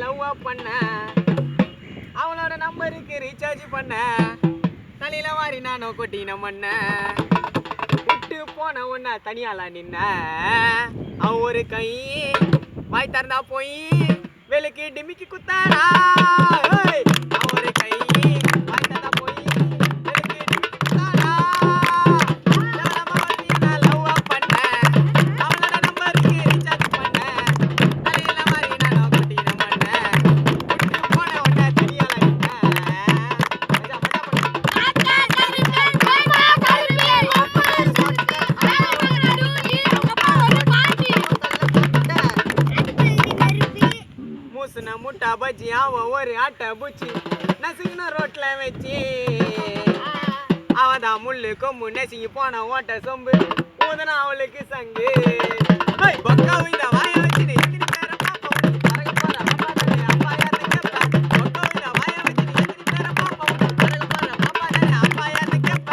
நான் லவ் பண்ண அவளோட நம்பருக்கு ரீசார்ஜ் பண்ண தலையில வாரி நானும் கொட்டின மண்ண விட்டு போன உன்ன தனியால நின்ன அவ ஒரு கை வாய் திறந்தா போய் வெளுக்கு டிமிக்கி குத்தாரா அவ ஒரு கை வாய் திறந்தா போய் வெளுக்கு டிமிக்கி குத்தாரா நான் லவ் பண்ண அவளோட நம்பருக்கு ரீசார்ஜ் பண்ண தலையில வாரி நானும் கொட்டின மண்ண விட்டு போன உன்ன தனியால நின்ன மூசுன முட்டா பஜ்ஜி அவன் ஒரு ஆட்டை பூச்சி நசுங்கின ரோட்ல வச்சு அவன் தான் முள்ளு கொம்பு நெசுங்கி போன ஓட்ட சொம்பு ஊதனா அவளுக்கு சங்கு பக்காவும் இந்த வாய வச்சு எத்தனை பேரை பாப்போம் பறக்க போற பாப்பா தானே அப்பா யாருன்னு கேப்ப பக்காவும் இந்த வாய வச்சு எத்தனை பேரை பாப்போம் பறக்க போற பாப்பா தானே அப்பா யாருன்னு கேப்ப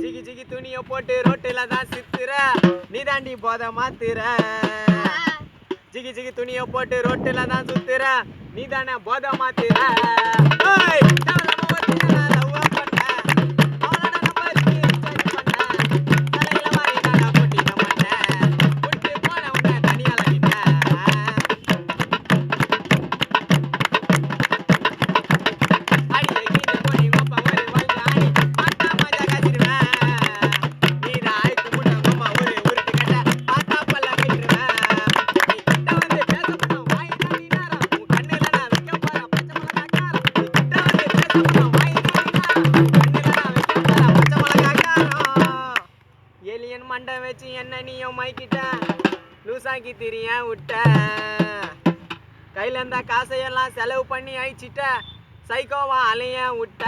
ஜிகி ஜிகி துணியை போட்டு ரோட்டுல தான் சித்துற நீ தாண்டி போத மாத்துற ஜிகி ஜிகி துணியை போட்டு ரோட்டுல தான் சுத்துற நீ தானே போத மாத்துற ஏலியன் மண்டை வச்சு என்ன நீயும் மைக்கிட்ட லூசாக்கி திரிய விட்ட கையில இருந்த காசையெல்லாம் செலவு பண்ணி அழிச்சிட்ட சைக்கோவா அலைய விட்ட